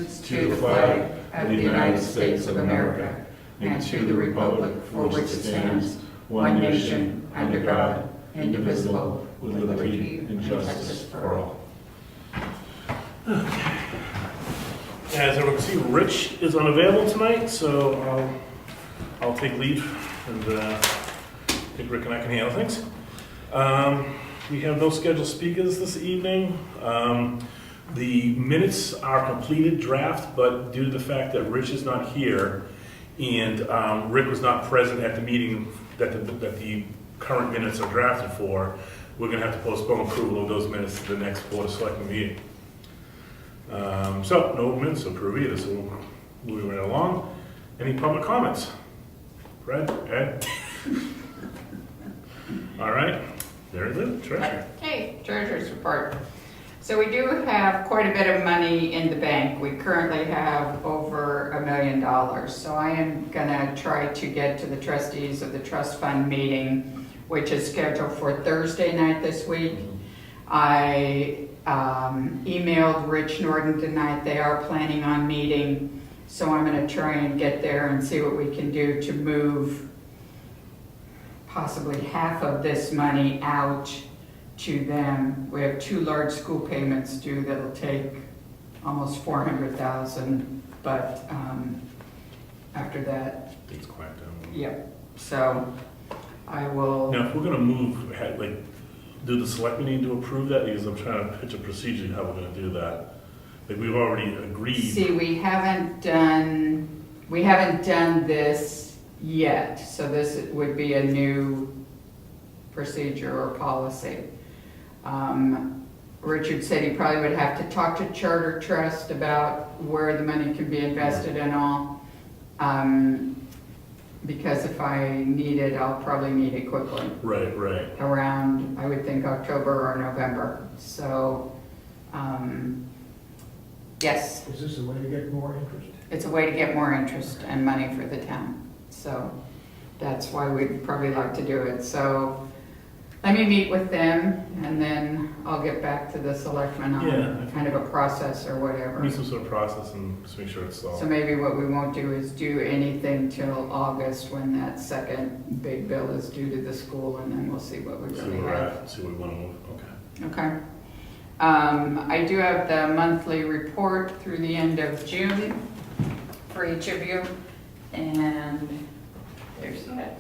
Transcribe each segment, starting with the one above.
allegiance to the flag of the United States of America and to the republic for which it stands, one nation, under God, indivisible, with liberty and justice for all. Okay. As everyone can see, Rich is unavailable tonight, so I'll take leave, and I think Rick and I can handle things. We have no scheduled speakers this evening. The minutes are completed draft, but due to the fact that Rich is not here and Rick was not present at the meeting that the current minutes are drafted for, we're going to have to postpone approval of those minutes to the next Board of Selectmen meeting. So, no minutes to approve either, so we'll move right along. Any public comments? Fred? Ed? All right. There it is, Treasurer. Okay, Treasurer's report. So we do have quite a bit of money in the bank. We currently have over $1 million. So I am gonna try to get to the trustees of the trust fund meeting, which is scheduled for Thursday night this week. I emailed Rich Norton tonight. They are planning on meeting. So I'm gonna try and get there and see what we can do to move possibly half of this money out to them. We have 2 large school payments due that'll take almost $400,000, but after that, It's quiet down. yep. So I will. Now, if we're gonna move, like, do the selectmen need to approve that? Because I'm trying to pitch a procedure how we're gonna do that. Like, we've already agreed. See, we haven't done this yet, so this would be a new procedure or policy. Richard said he probably would have to talk to Charter Trust about where the money can be invested and all. Because if I need it, I'll probably need it quickly. Right. Around, I would think, October or November. So, yes. Is this a way to get more interest? It's a way to get more interest and money for the town. So that's why we'd probably like to do it. So let me meet with them and then I'll get back to the selectmen on kind of a process or whatever. Need some sort of process and just make sure it's solved. So maybe what we won't do is do anything till August when that second big bill is due to the school, and then we'll see what we really have. See where we want to move. Okay. Okay. I do have the monthly report through the end of June for each of you. And there's that.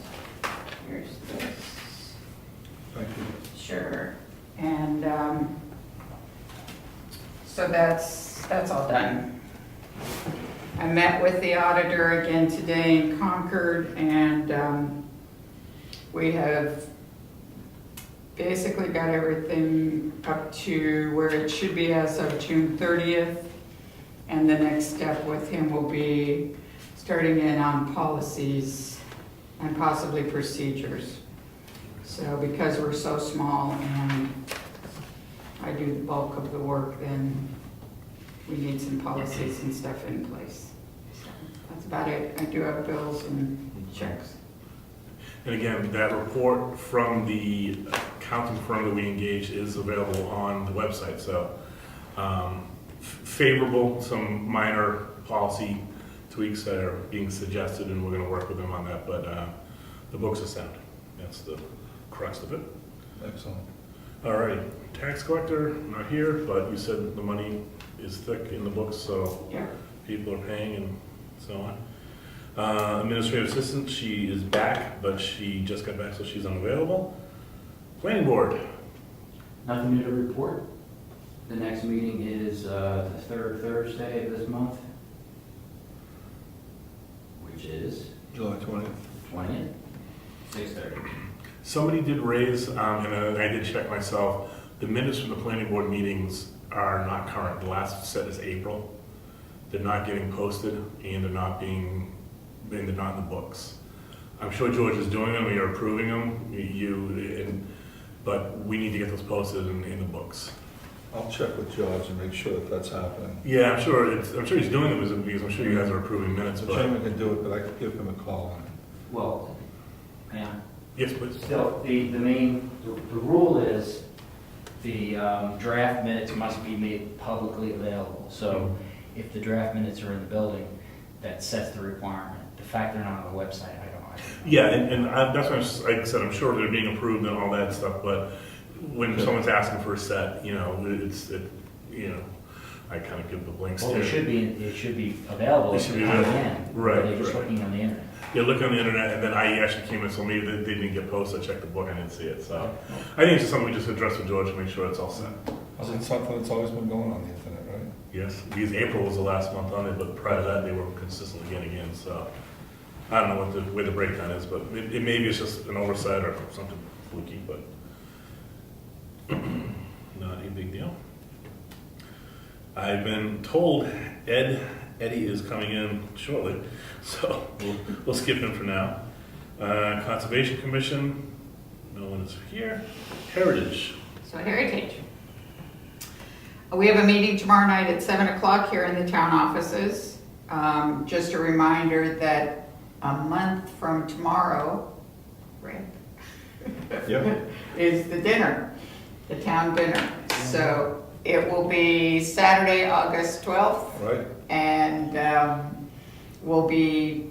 Here's this. Thank you. Sure. And so that's all done. I met with the auditor again today in Concord, and we have basically got everything up to where it should be as of June 30th. And the next step with him will be starting in on policies and possibly procedures. So because we're so small and I do the bulk of the work, then we need some policies and stuff in place. So that's about it. I do have bills and checks. And again, that report from the accounting firm that we engaged is available on the website. So favorable, some minor policy tweaks that are being suggested, and we're going to work with them on that, but the books are sound. That's the crux of it. Excellent. All right, tax collector, not here, but you said the money is thick in the books, so Yeah. people are paying and so on. Administrative assistant, she is back, but she just got back, so she's unavailable. Planning board. Nothing new to report. The next meeting is the 3rd Thursday of this month, which is July 20th. 20th, 6:30. Somebody did raise, and I did check myself, the minutes from the planning board meetings are not current. The last set is April. They're not getting posted, and they're not in the books. I'm sure George is doing them, you're approving them, but we need to get those posted in the books. I'll check with George and make sure that that's happening. Yeah, I'm sure he's doing them because I'm sure you guys are approving minutes, The but. chairman can do it, but I could give him a call. Well, yeah. Yes, please. Still, the rule is the draft minutes must be made publicly available. So if the draft minutes are in the building, that sets the requirement. The fact they're not on the website, I don't know. Yeah, that's why like I said, I'm sure they're being approved and all that stuff, but when someone's asking for a set, you know, I kind of give the blanks Well, too. it should be available It should be on the available. end. Right, They're just right. looking on the internet. Yeah, look on the internet, and then I actually came in, so maybe they didn't get posted, I checked the book, I didn't see it, so. I think it's just something we just address with George to make sure it's all set. It's something that's always been going on the internet, right? Yes, because April was the last month on it, but prior to that, they were consistently getting in, so. I don't know what where the breakdown is, but it maybe it's just an oversight or something fluky, but not a big deal. I've been told Eddie is coming in shortly, so we'll skip him for now. Conservation Commission, no one is here. Heritage, So Heritage. We have a meeting tomorrow night at 7 o'clock here in the town offices. Just a reminder that a month from tomorrow, right? Yeah. Is the dinner, the town dinner. So it will be Saturday, August 12th, Right? and we'll be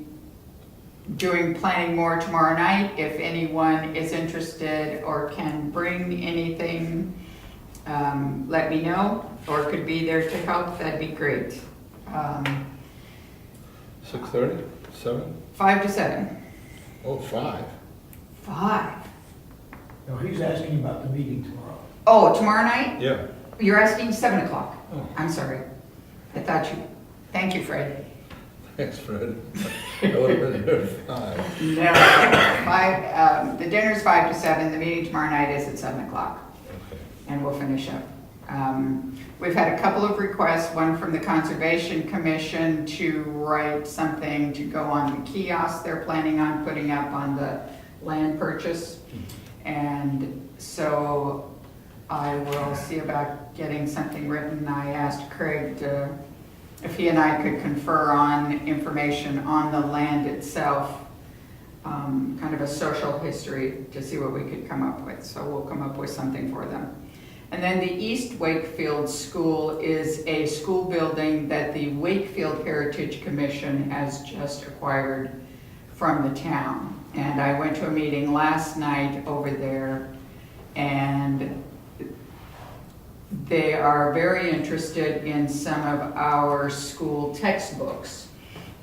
doing planning more tomorrow night. If anyone is interested or can bring anything, let me know, or could be there to help, that'd be great. 6:30? 7? 5 to 7. Oh, 5. 5. No, he's asking about the meeting tomorrow. Oh, tomorrow night? Yeah. You're asking 7 o'clock. Oh. I'm sorry. I thought you, thank you, Fred. Thanks, Fred. I would have been here at 5. No, 5, the dinner's 5 to 7, the meeting tomorrow night is at 7 o'clock, Okay. and we'll finish up. We've had a couple of requests, one from the Conservation Commission to write something to go on the kiosk they're planning on putting up on the land purchase. And so I will see about getting something written. I asked Craig if he and I could confer on information on the land itself, kind of a social history to see what we could come up with. So we'll come up with something for them. And then the East Wakefield School is a school building that the Wakefield Heritage Commission has just acquired from the town. And I went to a meeting last night over there, and they are very interested in some of our school textbooks.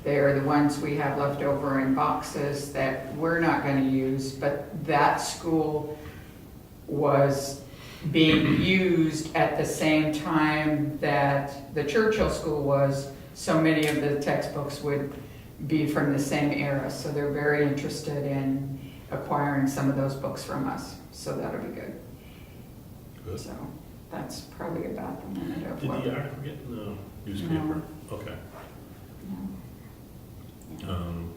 They are the ones we have left over in boxes that we're not going to use, but that school was being used at the same time that the Churchill School was, so many of the textbooks would be from the same era. So they're very interested in acquiring some of those books from us. So that'll be good. Good. So that's probably about the minute of Did what. the article get in the newspaper? Okay. No.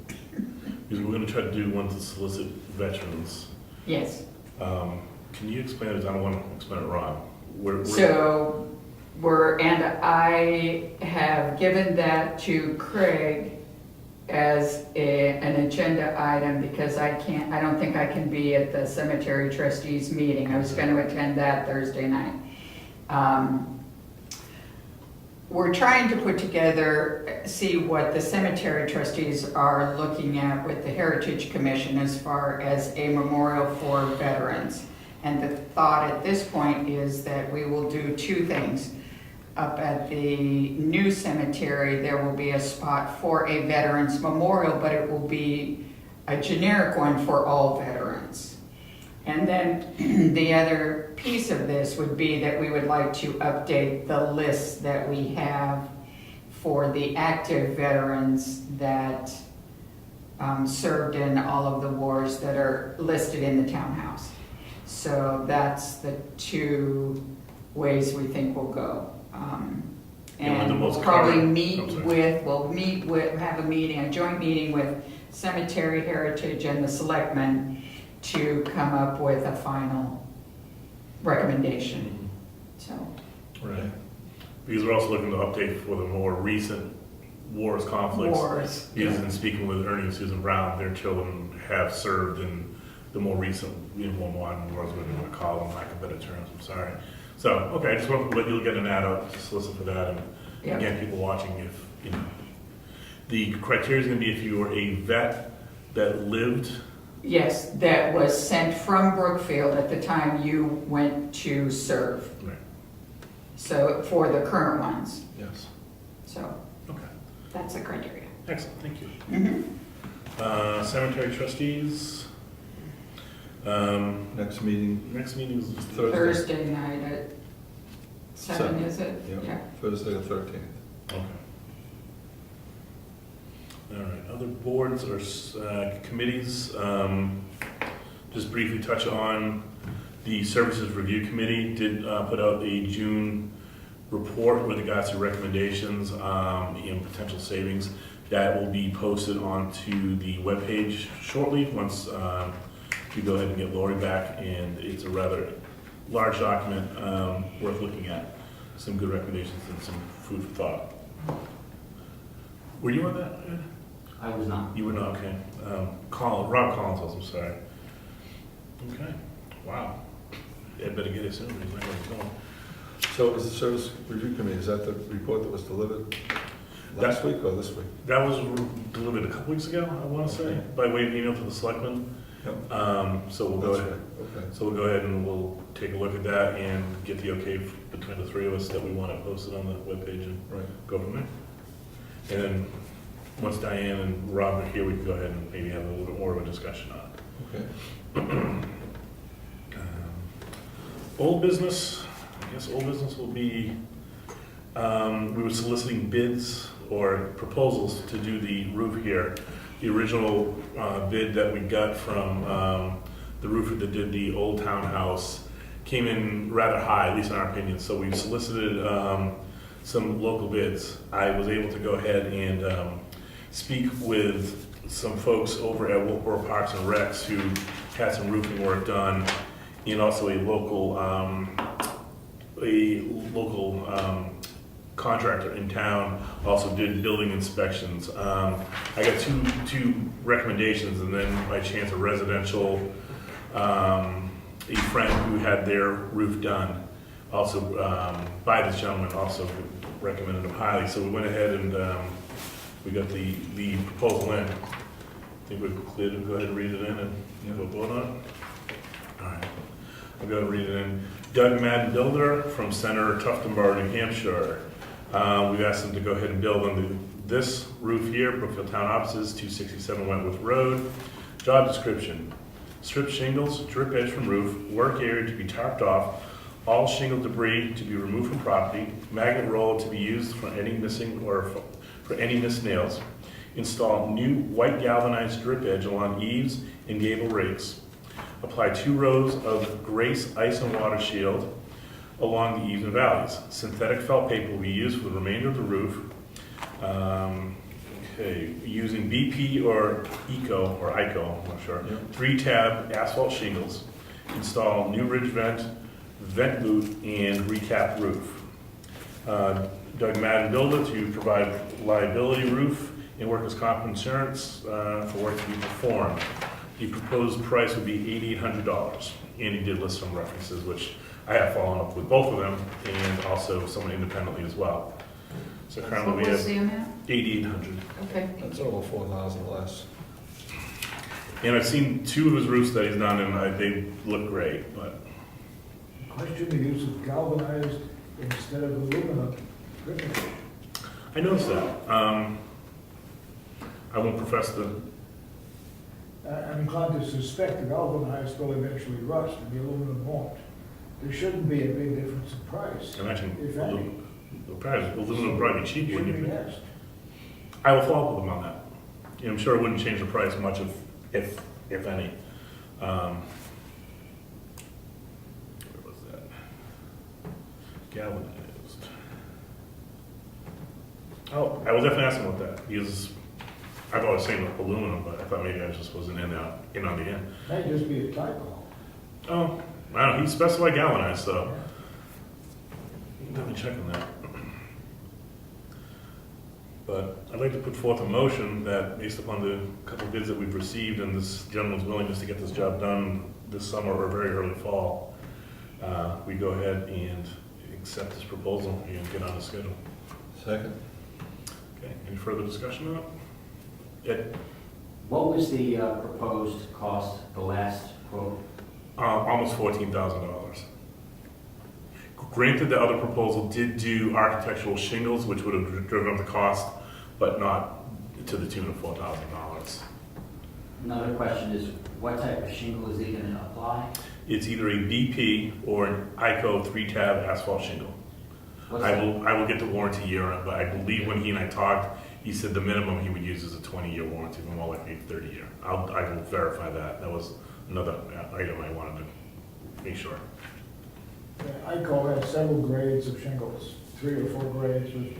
Because we're gonna try to do one to solicit veterans. Yes. Can you explain it? I don't want to explain it wrong. So I have given that to Craig as an agenda item because I don't think I can be at the cemetery trustees meeting. I was going to attend that Thursday night. We're trying to put together, see what the cemetery trustees are looking at with the Heritage Commission as far as a memorial for veterans. And the thought at this point is that we will do two things. Up at the new cemetery, there will be a spot for a veterans memorial, but it will be a generic one for all veterans. And then the other piece of this would be that we would like to update the list that we have for the active veterans that served in all of the wars that are listed in the townhouse. So that's the two ways we think we'll go. And we'll probably have a joint meeting with Cemetery Heritage and the Selectmen to come up with a final recommendation. So, Right. Because we're also looking to update for the more recent wars, conflicts. wars. Because in speaking with Ernie and Susan Brown, their children have served in the more recent, more modern wars, whatever you want to call them, lack of better terms, I'm sorry. So, okay, I just want to let you get an ad out to solicit for that, Yep. Again, people watching, if, you know, the criteria is gonna be if you were a vet that lived, Yes, that was sent from Brookfield at the time you went to serve. right, So for the current ones, Yes. so okay, that's the criteria. excellent, thank you. Mhm. Cemetery trustees. Next meeting, Next meeting is Thursday. Thursday night at 7, is it? Yeah, Thursday the 13th. Okay. All right, other boards or committees, just briefly touch on the Services Review Committee did put out a June report with regards to recommendations and potential savings. That will be posted onto the webpage shortly, once we go ahead and get Lori back, and it's a rather large document worth looking at. Some good recommendations and some food for thought. Were you on that, Ed? I was not. You were not, okay. Rob Collins was, I'm sorry. Okay, wow. Ed better get it soon, he's not gonna go. So is the Service Review Committee, is that the report that was delivered last week or this week? That was delivered a couple weeks ago, I wanna say, Okay. by way of email to the selectmen. Yep. So we'll go That's ahead, right. Okay. so we'll go ahead and we'll take a look at that and get the okay between the three of us that we want it posted on the webpage and Right. go from there. And then, once Diane and Rob are here, we can go ahead and maybe have a little bit more of a discussion on it. Okay. Old business, I guess old business will be, we were soliciting bids or proposals to do the roof here. The original bid that we got from the roofer that did the old townhouse came in rather high, at least in our opinion, so we solicited some local bids. I was able to go ahead and speak with some folks over at Wentworth Parks and Recs who had some roofing work done, and also a local contractor in town also did building inspections. I got two recommendations, and then by chance a residential, a friend who had their roof done, also by this gentleman, also recommended him highly. So we went ahead and we got the proposal in. I think we're clear to go ahead and read it in and go vote on it. All right, I'll go ahead and read it in. Doug Madden Builder from Center Tuftonboro, New Hampshire. We've asked them to go ahead and build on this roof here, Brookfield Town Offices, 267 Wentworth Road. Job description: strip shingles, drip edge from roof, work area to be tarped off, all shingle debris to be removed from property, magnet roller to be used for any missing or for any missed nails. Install new white galvanized drip edge along eaves and gable rakes. Apply 2 rows of Grace ice and water shield along the eaves and valleys. Synthetic felt paper will be used for the remainder of the roof. Using BP or ICO, I'm not sure. Yep. 3-tab asphalt shingles. Install new ridge vent boot, and recap roof. Doug Madden Builder to provide liability roof and workers' comp insurance for work to be performed. The proposed price would be $8,800, and he did list some references, which I have followed up with both of them, and also someone independently as well. So currently What we was have the amount? $8,800. Okay. That's over 4,000 less. And I've seen 2 of his roofs that he's done, and they look great, but Question the use of galvanized instead of aluminum ribbon. I noticed that. I won't profess to. I'm inclined to suspect the galvanized will eventually rust and the aluminum won't. There shouldn't be a big difference in price, I imagine if any. aluminum would probably be cheap, Should wouldn't be you think? asked. I will follow up with him on that. Yeah, I'm sure it wouldn't change the price much if any. Where was that? Galvanized. Oh, I will definitely ask him about that, because I've always seen aluminum, but I thought maybe I just wasn't in on the end. Might just be a typo. Oh, I don't know, he specified galvanized, so definitely check on that. But I'd like to put forth a motion that, based upon the couple bids that we've received and this gentleman's willingness to get this job done this summer or very early fall, we go ahead and accept this proposal and get on the schedule. Second? Okay, any further discussion on it? Ed? What was the proposed cost, the last quote? Almost $14,000. Granted, the other proposal did do architectural shingles, which would have driven up the cost, but not to the tune of $4,000. Another question is, what type of shingle is he going to apply? It's either a BP or an ICO 3-tab asphalt shingle. What's I that? will get the warranty year on it, but I believe when he and I talked, he said the minimum he would use is a 20-year warranty, but more likely a 30-year. I will verify that. That was another item I wanted to make sure. ICO has several grades of shingles, 3 or 4 grades with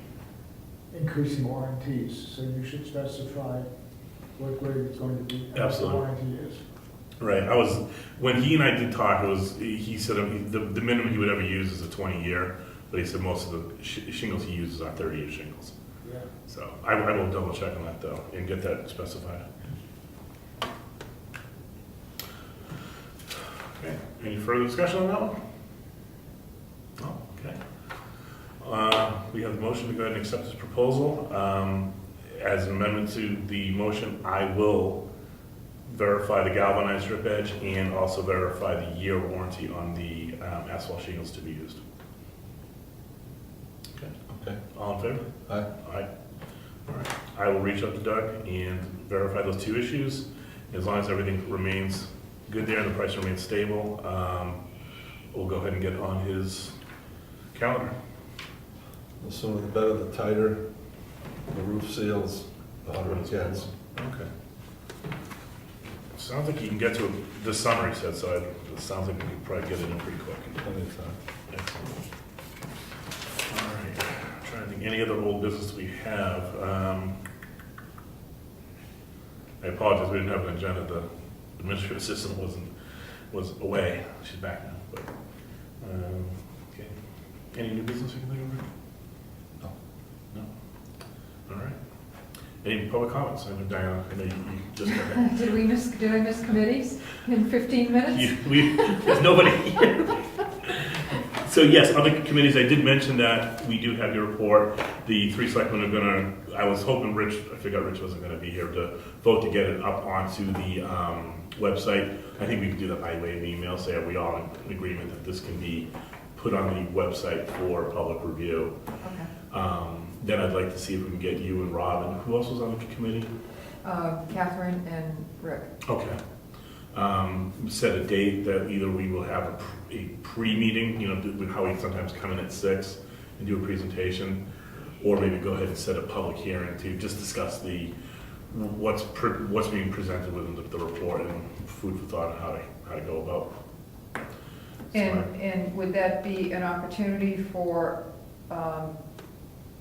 increasing warranties, so you should specify what grade it's going to be. and what the Absolutely. warranty is. Right. When he and I did talk, he said the minimum he would ever use is a 20-year, but he said most of the shingles he uses are 30-year shingles. Yeah. So I will double check on that though and get that specified. Okay. Any further discussion on that one? No. Okay. We have the motion to go ahead and accept this proposal. As an amendment to the motion, I will verify the galvanized strip edge and also verify the year warranty on the asphalt shingles to be used. Okay. Okay. All in favor? Aye. Aye. All right. I will reach out to Doug and verify those 2 issues. As long as everything remains good there and the price remains stable, we'll go ahead and get it on his calendar. The sooner the better, the tighter the roof seals, the harder it gets. Okay. Sounds like you can get to it this summer, he said, so it sounds like we can probably get it in pretty quick. Plenty of time. Excellent. All right. Trying to think, any other old business we have? I apologize, we didn't have an agenda. The administrative assistant was away. She's back now, but, okay. Any new business we can think of? No. No? All right. Any public comments? I know Diana, I know you just got that. Did I miss committees in 15 minutes? There's nobody here. So yes, other committees, I did mention that we do have your report. The 3 selectmen are gonna, I was hoping Rich, I figured Rich wasn't gonna be here to vote to get it up onto the website. I think we can do that by way of email, say are we all in agreement that this can be put on the website for public review. Okay. Then I'd like to see if we can get you and Rob, and who else was on the committee? Catherine and Rick. Okay. Set a date that either we will have a pre-meeting, you know, with how we sometimes come in at 6 and do a presentation, or maybe go ahead and set a public hearing to just discuss what's being presented within the report and food for thought on how to go about. And would that be an opportunity for,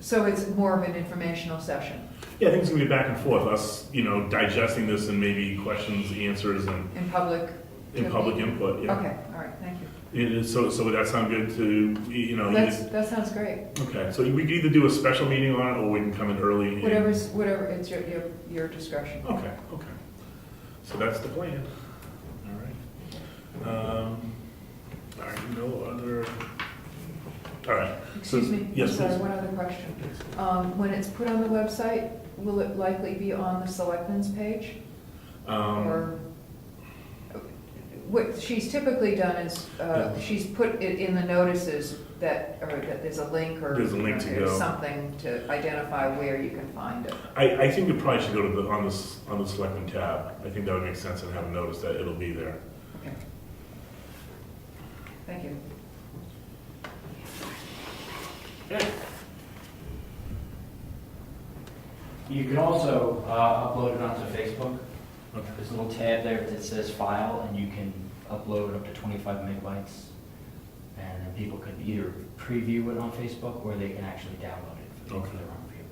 so it's more of an informational session Yeah, I think it's gonna be back and forth, us, you know, digesting this and maybe questions, answers, and in public? in public input, yeah. Okay, all right, thank you. So would that sound good to, you know? That sounds great. Okay, so we could either do a special meeting on it, or we can come in early. Whatever, it's your discretion. Okay. So that's the plan. All right, no other, all right. So- Excuse me, Yes, I'm sorry, please. one other question. When it's put on the website, will it likely be on the selectmen's page? Or, what she's typically done is, she's put it in the notices that there's a link or. There's a link to there's go. something to identify where you can find it. I think we probably should go to on the selectmen tab. I think that would make sense and have a notice that it'll be there. Okay. Thank you. Okay. You can also upload it onto Facebook. Okay. There's a little tab there that says file, and you can upload up to 25 megabytes. And then people can either preview it on Facebook, or they can actually download it for their own view.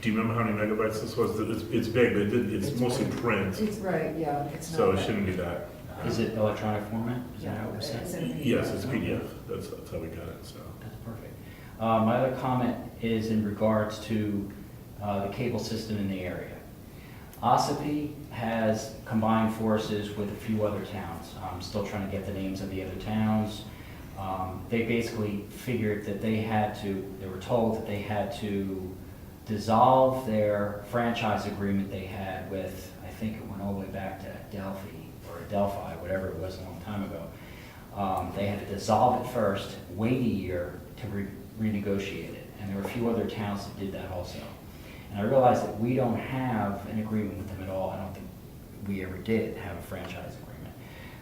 Do you remember how many megabytes this was? It's big, but it's mostly print, It's right, yeah, it's not. so it that- shouldn't be that. Is it electronic format? Is that Yeah, how it was it's sent? in PDF. Yes, it's PDF. That's how we got it, so. That's perfect. My other comment is in regards to the cable system in the area. Ossipee has combined forces with a few other towns. I'm still trying to get the names of the other towns. They basically figured that they were told that they had to dissolve their franchise agreement they had with, I think it went all the way back to Delphi, whatever it was a long time ago. They had to dissolve it first, wait a year to renegotiate it. And there were a few other towns that did that also. And I realized that we don't have an agreement with them at all. I don't think we ever did have a franchise agreement.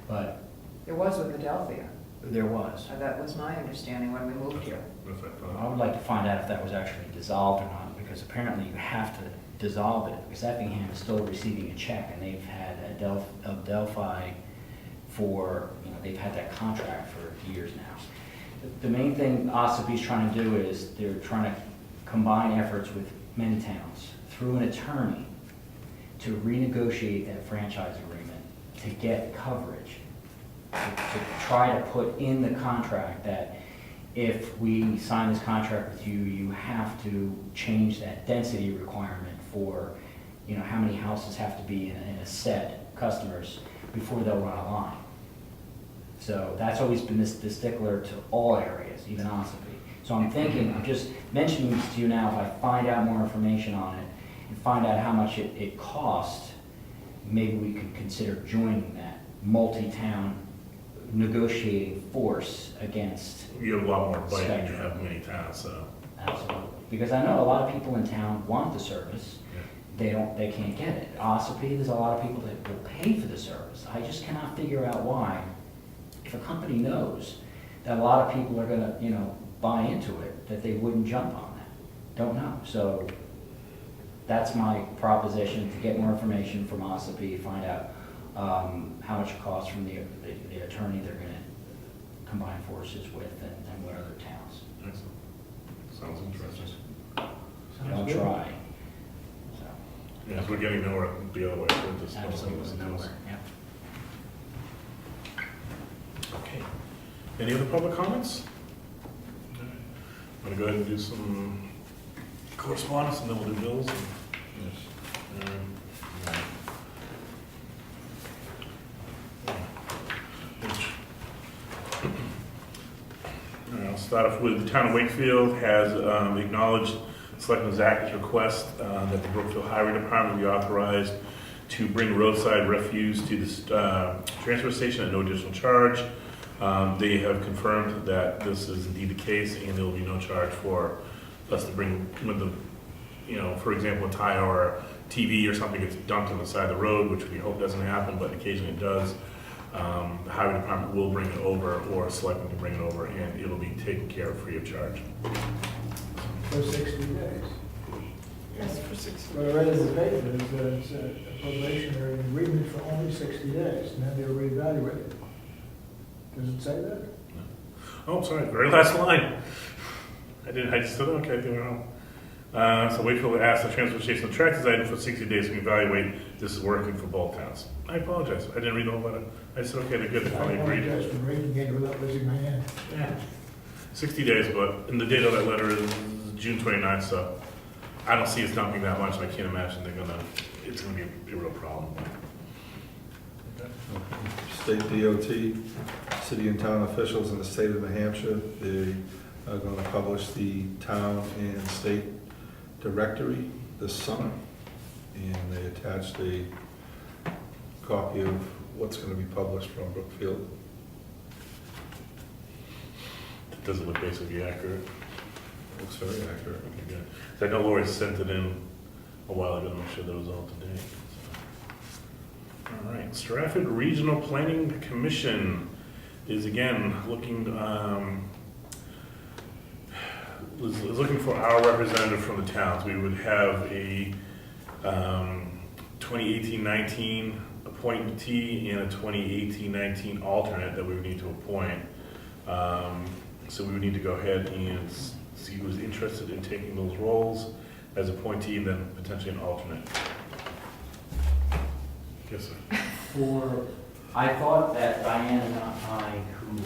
But It was with Adelphia. there was. That was my understanding when we moved here. That's what I thought. I would like to find out if that was actually dissolved or not, because apparently you have to dissolve it, because Effingham is still receiving a check, and they've had Delphi for, they've had that contract for years now. The main thing Ossipee trying to do is they're trying to combine efforts with many towns through an attorney to renegotiate that franchise agreement to get coverage, to try to put in the contract that if we sign this contract with you, you have to change that density requirement for, how many houses have to be in a set, customers, before they'll run a line. So that's always been the stickler to all areas, even Ossipee. So I'm just mentioning this to you now, if I find out more information on it and find out how much it costs, maybe we could consider joining that multi-town negotiating force against. You have a lot more bite than you have many towns, so. Absolutely. Because I know a lot of people in town want the service. They can't get it. Ossipee, there's a lot of people that will pay for the service. I just cannot figure out why. If a company knows that a lot of people are gonna, buy into it, that they wouldn't jump on that. Don't know. So that's my proposition, to get more information from Ossipee, find out how much it costs from the attorney they're gonna combine forces with, and what other towns. Excellent. Sounds interesting. Don't try. So, Yes, we're getting nowhere the other way. We're just absolutely nowhere, yep. Okay. Any other public comments? I'm gonna go ahead and do some correspondence, and then we'll do bills. Yes. I'll start off with the town of Wakefield has acknowledged Selectman Zacker's request that the Brookfield Highway Department be authorized to bring roadside refuse to this transfer station at no additional charge. They have confirmed that this is indeed the case, and there will be no charge for us to bring with the, for example, a tire or a TV or something gets dumped on the side of the road, which we hope doesn't happen, but occasionally it does. The highway department will bring it over, or a selectman can bring it over, and it'll be taken care of free of charge. For 60 days. Yes, for 60. What I read in the paper is that it's a probationary agreement for only 60 days, and then they'll reevaluate it. Does it say that? Oh, sorry, very last line. I just said, okay, I think we're wrong. So Wakefield asked the transfer station to track this item for 60 days to evaluate this is working for both towns. I apologize, I didn't read the whole letter. I said, okay, they're good, they finally I agreed. apologize for reading it without raising my hand. Yeah. 60 days, but, and the date of that letter is June 29th, so I don't see us dumping that much, and I can't imagine it's gonna be a real problem. State DOT, city and town officials in the state of New Hampshire, they are going to publish the town and state directory this summer. And they attached a copy of what's going to be published from Brookfield. Does it look basically accurate? Looks very accurate. Okay, good. 'Cause I know Lori sent it in a while ago to make sure that it was all to date. All right, Stratford Regional Planning Commission is again looking, is looking for our representative from the towns. We would have a 2018-19 appointee and a 2018-19 alternate that we would need to appoint. So we would need to go ahead and see who's interested in taking those roles as appointee, then potentially an alternate. Yes, sir. I thought that Diane and I, who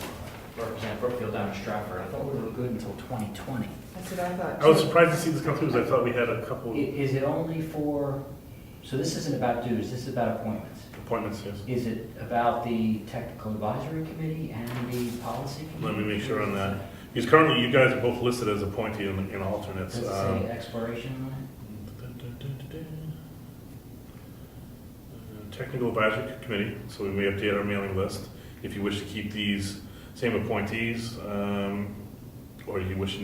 represent Brookfield down in Stratford, I thought we were good until 2020. That's what I thought. I was surprised to see this come through, because I thought we had a couple. Is it only for So this isn't about dues, this is about appointments. Appointments, yes. Is it about the technical advisory committee and the policy committee? Let me make sure on that. Because currently, you guys are both listed as appointee and alternates. Does it say expiration on Technical Advisory Committee, so we may update our mailing list. If you wish to keep these same appointees, or you wish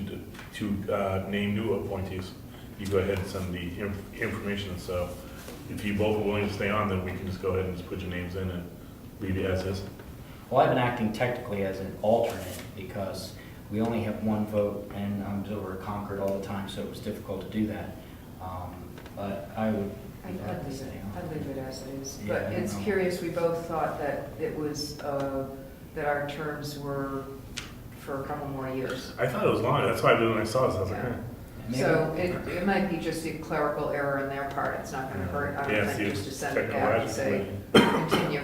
to name new appointees, you go ahead and send the information. So if you both are willing to stay on, then we can just go ahead and just put your names in and leave it as is. it? Well, I've been acting technically as an alternate because we only have one vote and I'm over at Concord all the time, so it was difficult to do that. But I would be glad to stay on. I'd leave it as it is. Yeah, But I it's know. curious, we both thought that it was, that our terms were for a couple more years. I thought it was long. That's why when I saw this, I was like, Yeah. eh. Maybe- So it might be just a clerical error on their part. It's not gonna hurt, I Yeah, don't it's think, the just to send it Technical out and Advisory say, Committee. continue.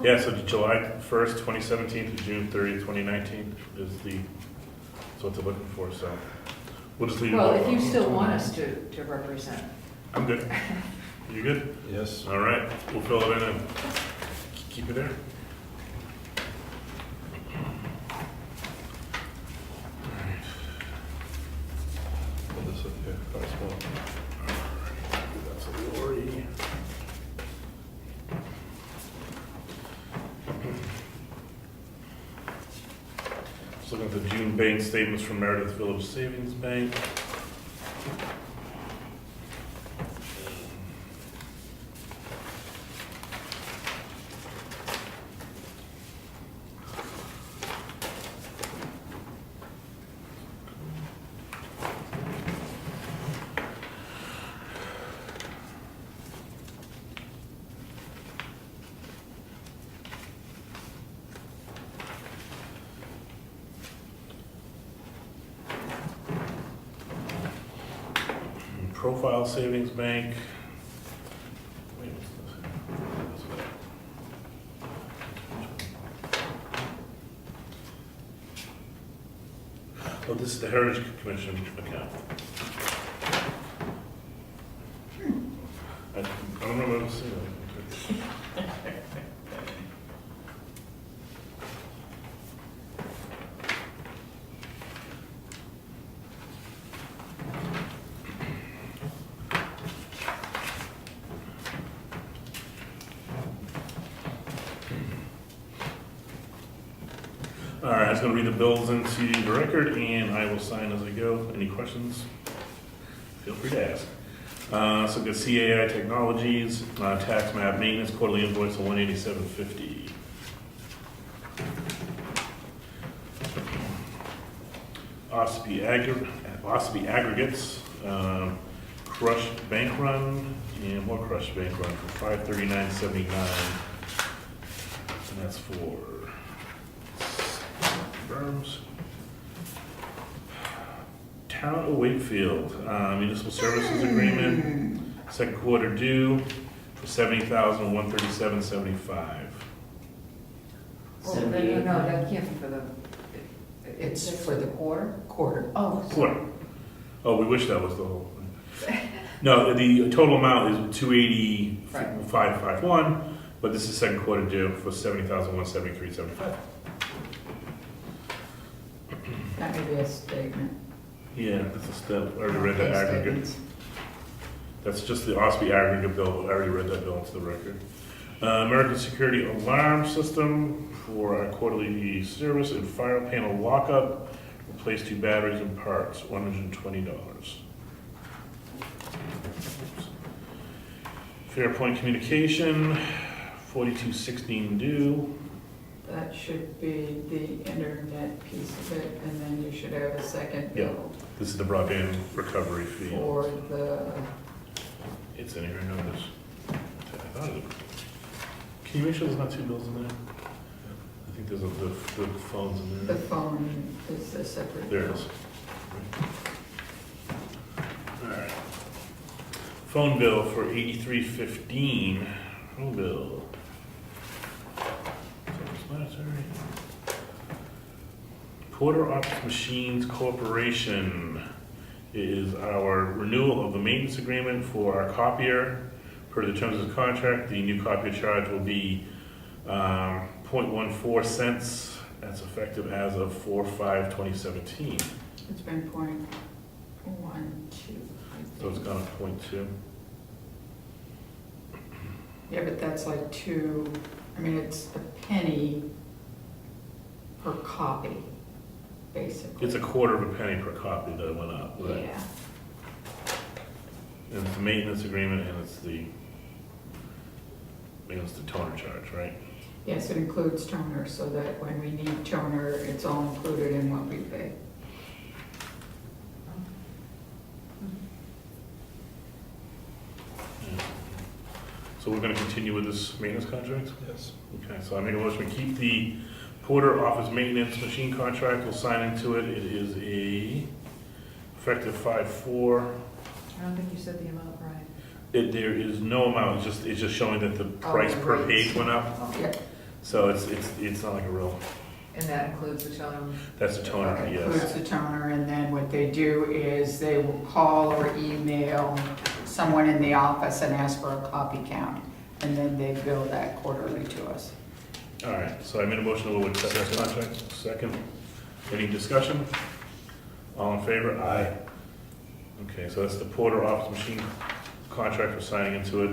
Yeah, so July 1st, 2017 to June 30th, 2019 is what they're looking for, so we'll just leave it. Well, if alone. you still want us to represent. I'm good. You good? Yes. All right, we'll fill it in and keep it there. Put this up here first one. That's a Lori. Just looking at the June bank statements from Meredith Village Savings Bank. Profile Savings Bank. Wait, what's this? Oh, this is the Heritage Commission account. I don't remember seeing that. All right, I was gonna read the bills into the record, and I will sign as I go. Any questions? Feel free to ask. So we've got CAI Technologies, tax map maintenance, quarterly invoice of $187.50. Ospey Aggregates, crushed bank run, and more crushed bank run for $539.79. And that's for firms. Town of Wakefield, municipal services agreement, second quarter due for $70,137.75. Oh, no, that can't be for the, It's for the quarter? Quarter. oh. Quarter. Oh, we wish that was the whole thing. No, the total amount is $285.51, but this is second quarter due for $70,173.75. That may be a statement. Yeah, that's a step. I already read that Okay, aggregate. statements. That's just the Ospey aggregate bill. I already read that bill into the record. American Security Alarm System for our quarterly service and fire panel lockup. Replace 2 batteries and parts, $120. Fairpoint Communication, 4216 due. That should be the internet piece of it, and then you should have a second Yeah. bill This is the broadband recovery fee. for the, It's in here, I notice. I thought it. Can you make sure there's not 2 bills in there? I think there's the phones in the there. phone is a separate. There it bill. is. Alright. Phone bill for $83.15. Phone bill. Self-explanatory. Porter Office Machines Corporation is our renewal of the maintenance agreement for our copier, Per the terms of the contract, the new copier charge will be 0.14 cents. That's effective as of 4/5/2017. It's been 0.12. So it's gone to 0.2. Yeah, but that's like two, I mean, it's a penny per copy, basically. It's a quarter of a penny per copy that went up. Right? Yeah. And it's the maintenance agreement and it's the toner charge, right? Yes, it includes toner, so that when we need toner, it's all included in what we pay. So we're gonna continue with this maintenance contract? Yes. Okay, so I make a motion to keep the Porter office maintenance machine contract. We'll sign into it. It is effective 5/4. I don't think you said the amount right. There is no amount, it's just showing that the price the per rates. page went up. Yeah. So it's not like a real, And that includes the toner? that's a toner, It yes. includes the toner, and then what they do is they will call or email someone in the office and ask for a copy count, and then they bill that quarterly to us. All right, so I made a motion to accept this contract. Second, any discussion? All in favor? Aye. Okay, so that's the Porter office machine contract, we're signing into it,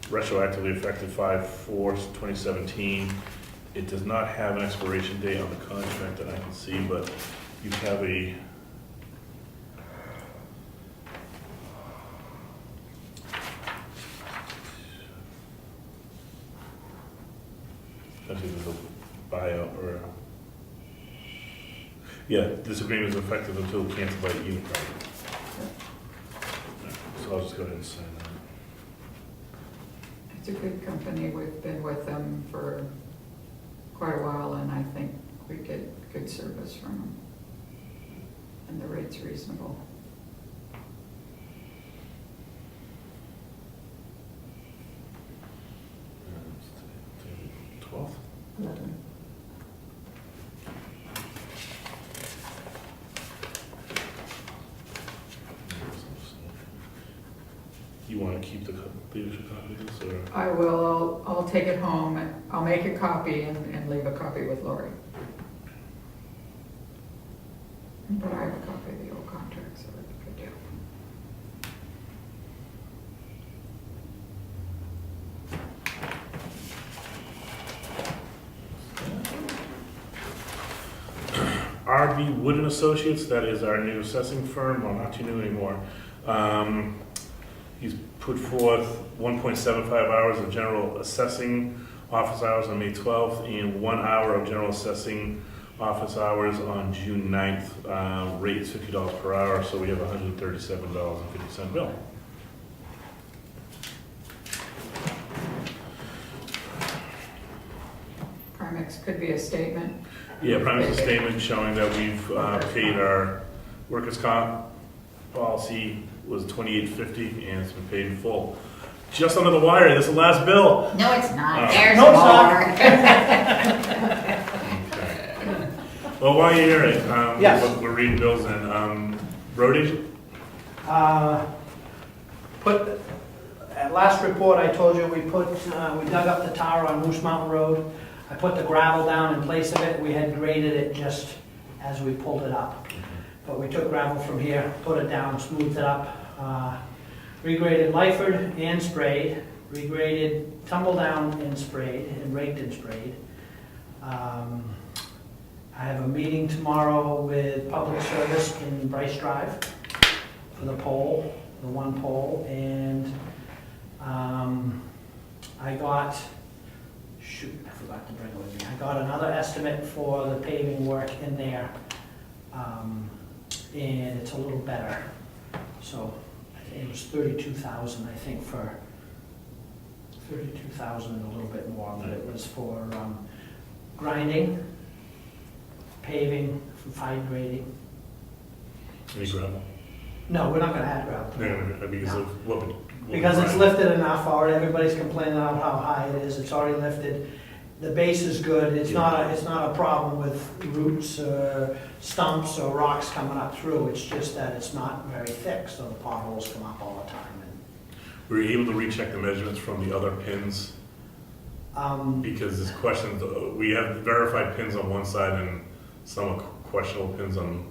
retroactively effective 5/4/2017. It does not have an expiration date on the contract that I can see, but you have a actually there's a buyout or this agreement is effective until canceled by the unit property. So I'll just go ahead and sign that. It's a good company, we've been with them for quite a while, and I think we get good service from them. And the rate's reasonable. It's 12th? 11. You want to keep the leadership copy of this, or? I will, I'll take it home, and I'll make a copy and leave a copy with Lori. But I have a copy of the old contract, so it's a good deal. RB Wood and Associates, that is our new assessing firm, well, not too new anymore. He's put forth 1.75 hours of general assessing office hours on May 12th and 1 hour of general assessing office hours on June 9th. Rate is $50 per hour, so we have $137.50 bill. Primex could be a statement. Yeah, premise a statement showing that we've paid our workers' comp policy was $28.50 and it's been paid in full. Just under the wire, this is the last bill. No, it's not. Oh. There's No, it's more. Okay. Well, while you're here, Yes. we're reading bills and road agent? At last report, I told you we dug up the tower on Moose Mountain Road. I put the gravel down in place of it. We had graded it just as we pulled it up. But we took gravel from here, put it down, smoothed it up, regraded Lyford and sprayed, regraded Tumble Down and sprayed, and raked and sprayed. I have a meeting tomorrow with Public Service in Bryce Drive for the pole, the one pole, and I got, I forgot to bring it with me. I got another estimate for the paving work in there, and it's a little better. So it was 32,000, I think, for 32,000 and a little bit more, but it was for grinding, paving, fine grading. Any gravel? No, we're not gonna add gravel. No, because No. of what we. Because it's lifted enough already, everybody's complaining about how high it is, it's already lifted. The base is good, it's not a problem with roots or stumps or rocks coming up through, it's just that it's not very thick, so the potholes come up all the time. were you able to recheck the measurements from the other pins? Because this question, we have verified pins on one side and some questionable pins on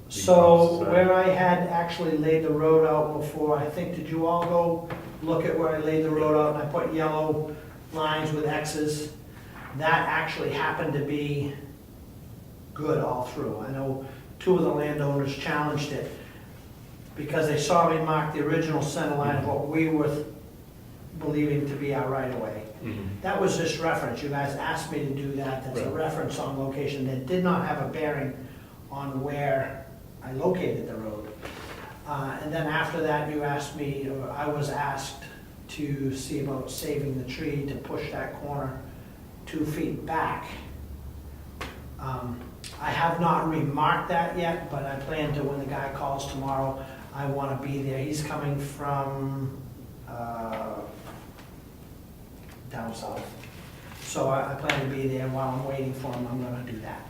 the So opposite side. where I had actually laid the road out before, I think, did you all go look at where I laid the road out and I put yellow lines with X's? That actually happened to be good all through. I know two of the landowners challenged it because they saw me mark the original center line of what we were believing to be our right-of-way. Mhm. That was just reference. You guys asked me to do that. That's a Right. reference on location that did not have a bearing on where I located the road. And then after that, you asked me, or I was asked to see about saving the tree to push that corner 2 feet back. I have not remarked that yet, but I plan to, when the guy calls tomorrow, I want to be there. He's coming from down south. So I plan to be there. While I'm waiting for him, I'm gonna do that.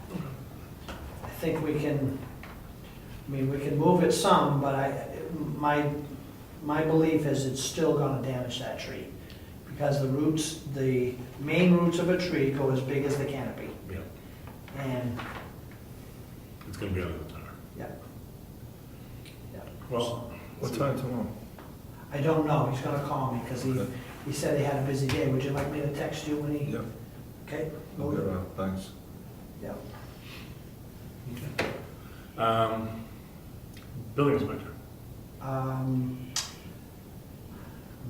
I think we can, we can move it some, but my belief is it's still gonna damage that tree. Because the roots, the main roots of a tree go as big as the canopy. Yeah, And, it's gonna be under the tower. yeah. Yeah. Well, What time tomorrow? I don't know. He's gonna call me because Okay. he said he had a busy day. Would you like me to text you when he? Yep, Okay. I'll be around, thanks. Yeah. Building inspector. I'm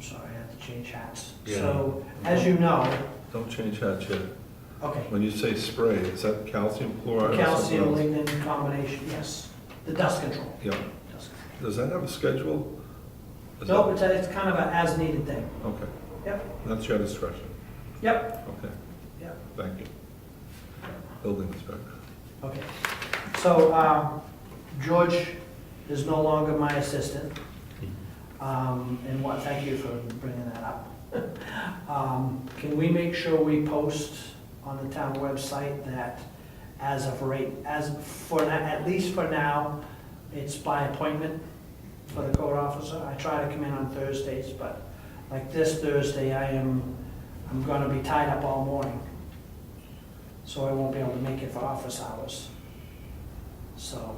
sorry, I have to change hats. Yeah. So, as you know, Don't change hats yet. okay, When you say spray, is that calcium chloride? or calcium something else? lignin combination, yes. The dust control. Yep. Dust Does that have a schedule? Is control. Nope, that- it's kind of an as-needed thing. Okay, Yep, that's your discretion. yep, Okay, yep. thank you. Building inspector. Okay. So, George is no longer my assistant. And thank you for bringing that up. Can we make sure we post on the town website that as of at least for now, it's by appointment for the code officer? I try to come in on Thursdays, but like this Thursday, I'm gonna be tied up all morning. So I won't be able to make it for office hours. So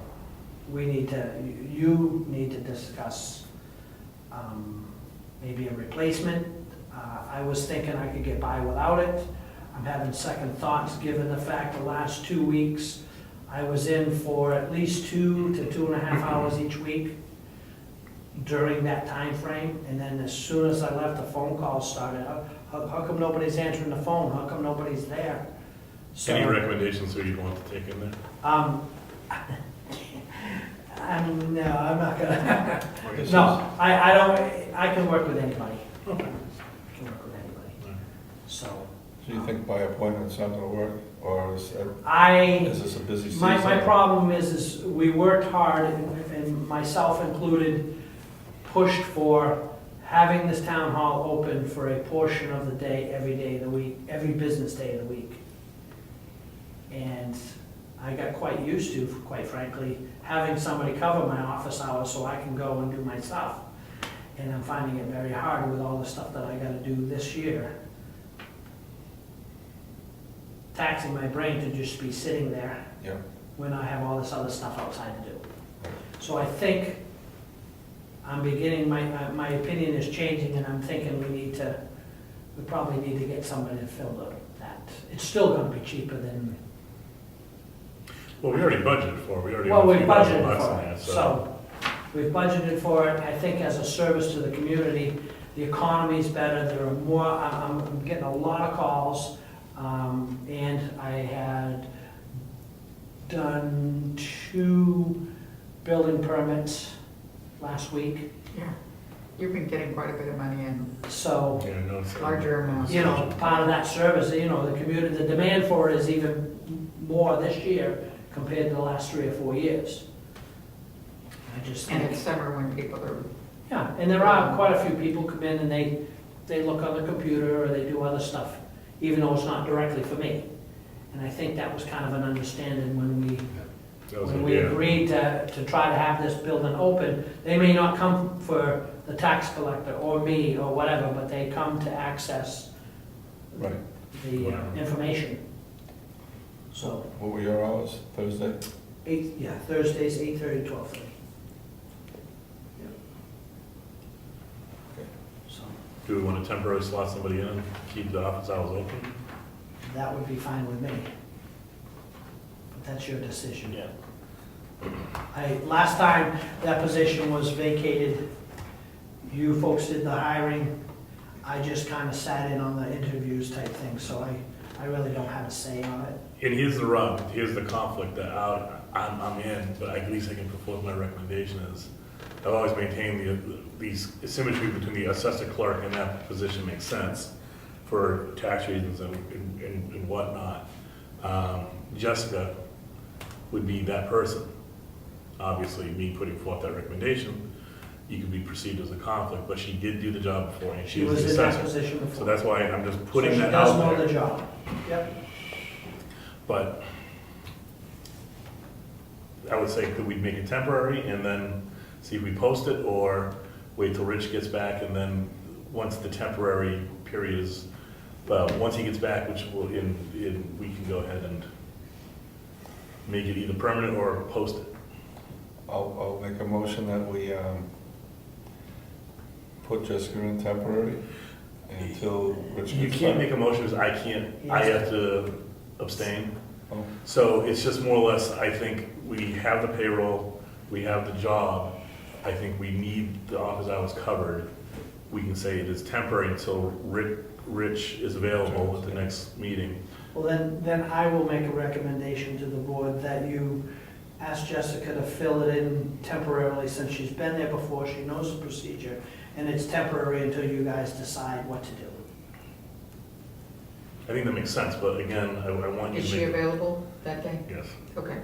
you need to discuss maybe a replacement. I was thinking I could get by without it. I'm having second thoughts, given the fact the last 2 weeks, I was in for at least 2 to 2.5 hours each week during that time frame. And then as soon as I left, the phone calls started. How come nobody's answering the phone? How come nobody's there? So, Any recommendations who you'd want to take in there? no, I'm not gonna. I guess No, I don't, I can work with anybody. Okay. I can work with anybody. Alright. So, So you think by appointment's not gonna work, or is is this a busy season? my problem is we worked hard, and myself included, pushed for having this town hall open for a portion of the day, every day of the week, every business day of the week. And I got quite used to, quite frankly, having somebody cover my office hours so I can go and do my stuff. And I'm finding it very hard with all the stuff that I gotta do this year. Taxing my brain to just be sitting there Yeah, when I have all this other stuff outside to do. So I think I'm beginning, my opinion is changing, and I'm thinking we probably need to get somebody to fill that. It's still gonna be cheaper than, Well, we already budgeted for it, we already. well, have a we've few thousand budgeted bucks in for there, it, so we've budgeted for it. I think as a service to the community, the economy's better, there are more, I'm getting a lot of calls, and I had done 2 building permits last week, Yeah, you've been getting quite a bit of money in, so, Yeah, I noticed that. larger amounts. you know, part of that service, you know, the community, the demand for it is even more this year compared to the last 3 or 4 years. I just And think, it's summer when people are, yeah, and there are quite a few people come in and they look on the computer or they do other stuff, even though it's not directly for me. And I think that was kind of an understanding That was when the we idea. agreed to try to have this building open. They may not come for the tax collector or me or whatever, but they come to access Right. the Wow. information. So, What were your hours, Thursday? Thursdays, 8:30 to 12:30. Okay. So, Do we want to temporarily slot somebody in and keep the office hours open? that would be fine with me. But that's your decision. Yeah. Last time that position was vacated, you folks did the hiring. I just kind of sat in on the interviews type thing, so I really don't have a say on it. And here's the rub, here's the conflict that I'm in, but at least I can put forth my recommendation is, I've always maintained these symmetry between the assessor clerk and that position makes sense for tax reasons and whatnot. Jessica would be that person. Obviously, me putting forth that recommendation, you could be perceived as a conflict, but she did do the job before, and she She was the was in that assessor. position before. So that's why I'm just putting So that she does out know there. the job. Yep. But I would say, could we make it temporary and then see if we post it, or wait till Rich gets back and then, once the temporary period is, once he gets back, which will, we can go ahead and make it either permanent or post it. I'll make a motion that we put Jessica in temporary until Rich You gets can't back. make a motion, because I have to abstain. Oh, So it's just more or less, I think we have the payroll, we have the job, I think we need the office hours covered. We can say it is temporary until Rich is available at the next meeting. Well, then I will make a recommendation to the board that you ask Jessica to fill it in temporarily, since she's been there before, she knows the procedure, and it's temporary until you guys decide what to do. I think that makes sense, but again, I want you Is to she make. available that day? Yes. Okay.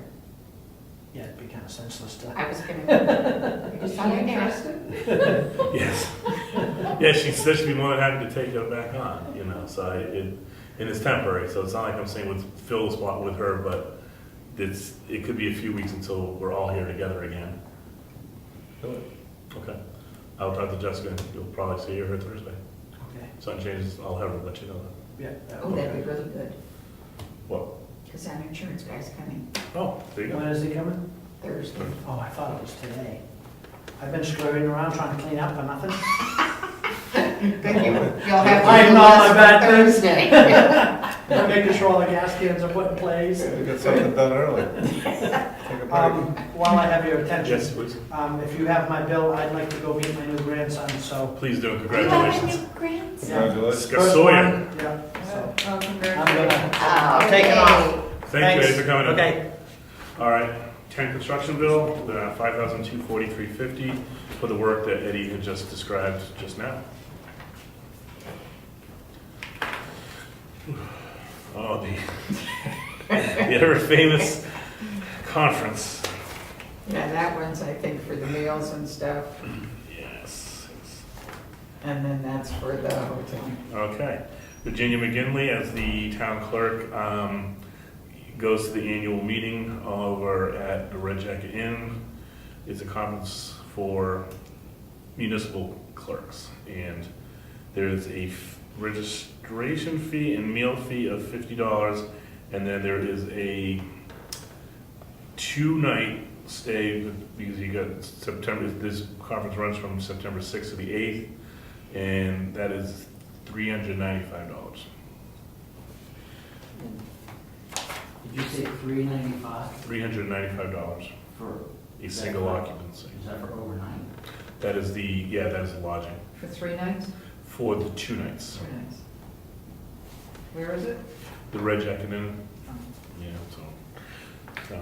Yeah, it'd be kind of senseless to. I was gonna. Is she interested? Yes. Yeah, she said she'd be more than happy to take it back on, so and it's temporary, so it's not like I'm saying with fill the spot with her, but it could be a few weeks until we're all here together again. do it. Okay. I'll talk to Jessica, and you'll probably see her Thursday. Okay, Something changes, I'll have her let you know that. yeah. that Oh, would- that'd be really good, What? because our insurance guy's coming Oh, there you When go. is he coming? Thursday. Oh, I thought it was today. I've been scurrying around trying to clean up for nothing. Good, you'll have to I do know, less I for bet. Thursday. I'm making sure all the gas cans are put in place. We got something done early. Take a break. While I have your attention, Yes, please. if you have my bill, I'd like to go meet my new grandson, so. Please do, You have a congratulations. new grandson. Congratulations. First Sawyer. one, yeah, so Oh, I'm congratulations. gonna take it off. Thank you guys for coming in. Okay. All right, 10 construction bill, the $5,243.50 for the work that Eddie had just described just now. Oh, the ever famous conference. Yeah, that one's, I think, for the meals and stuff, Yes. and then that's for the hotel. Okay. Virginia McGinley, as the town clerk, goes to the annual meeting over at the Red Jacket Inn. It's a conference for municipal clerks, and there's a registration fee and meal fee of $50, and then there is a 2-night stay, because you got September, this conference runs from September 6th to the 8th, and that is $395. Did you say $395 $395 for, a single occupancy. is that for overnight? That is that is the lodging For 3 nights? for the 2 nights. 3 nights. Where is it? The Red Jacket Inn, Oh. yeah, so.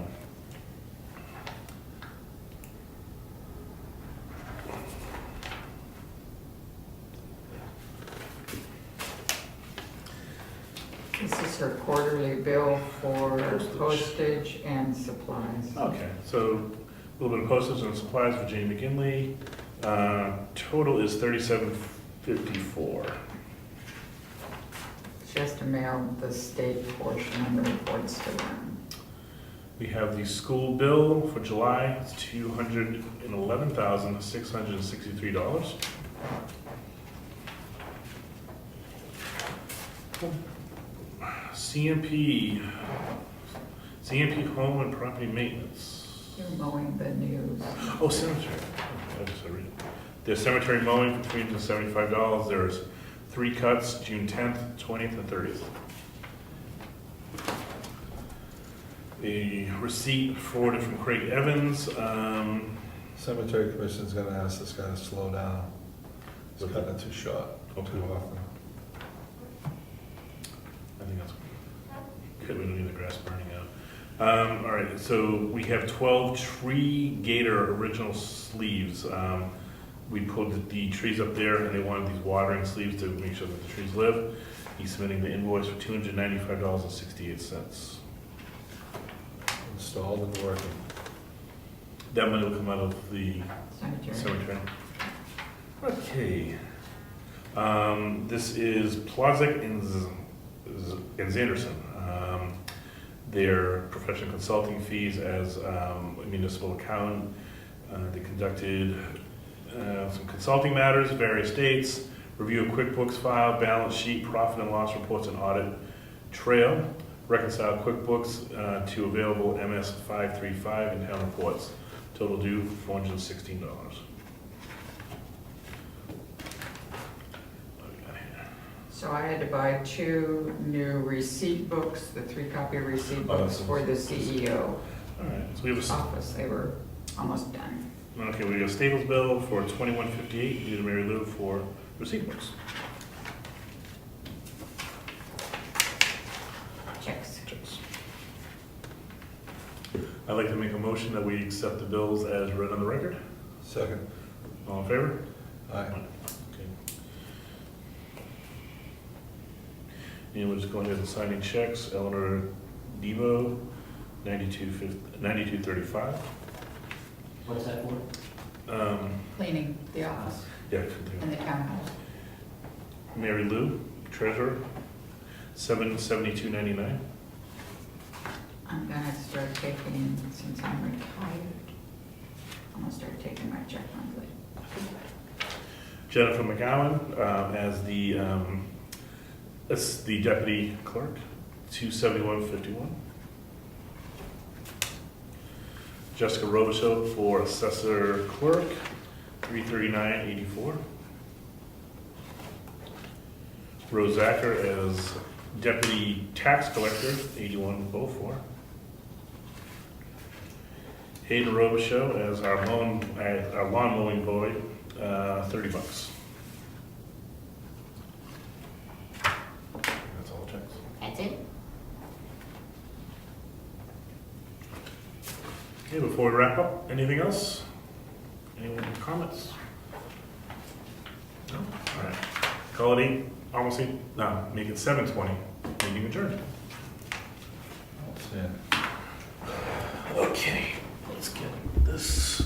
This is her quarterly bill for Postage. postage and supplies. Okay, so a little bit of postage and supplies for Jane McGinley. Total is $37.54. She has to mail the state portion of the reports to them. We have the school bill for July, it's $211,663. CMP home and property maintenance. You're mowing the news. Oh, cemetery. I just read it. There's cemetery mowing for $375. There's 3 cuts, June 10th, 20th, and 30th. A receipt forwarded from Craig Evans. Cemetery Commission's gonna ask this guy to slow down. He's cutting it too short, too often. I think that's good. We don't need the grass burning out. All right, so we have 12 tree gator original sleeves. We put the trees up there, and they wanted these watering sleeves to make sure that the trees live. He's submitting the invoice for $295.68. Installed and working. That money will come out of the Cemetery. cemetery. Okay. This is Plazek and Zanderson. Their professional consulting fees as a municipal accountant. They conducted some consulting matters, various dates, review of QuickBooks file, balance sheet, profit and loss reports, and audit trail, reconcile QuickBooks to available MS 535 and town reports. Total due $416. So I had to buy 2 new receipt books, the 3-copy receipt books for the CEO All right, so we have a office. They were almost done. okay. We have a Staples bill for $21.58. Due to Mary Lou for receipt books. Checks. Checks. I'd like to make a motion that we accept the bills as read on the record. Second. All in favor? Aye. Okay. And we're just going ahead and signing checks. Eleanor Devo, $92.35. What's that for? Cleaning the office Yeah, and the townhouse. Mary Lou, treasurer, $772.99. I'm gonna start taking, since I'm retired, I'm gonna start taking my check monthly. Jennifer McGowan as the deputy clerk, $271.51. Jessica Robisheau for assessor clerk, $339.84. Rose Acker as deputy tax collector, $81.04. Hayden Robisheau as our lawn mowing boy, $30. That's all the checks. That's it? Okay, before we wrap up, anything else? Anyone with comments? No? All right. Call it 8, almost 8, no, make it 7:20. Meeting adjourned. Yeah. Okay, let's get this.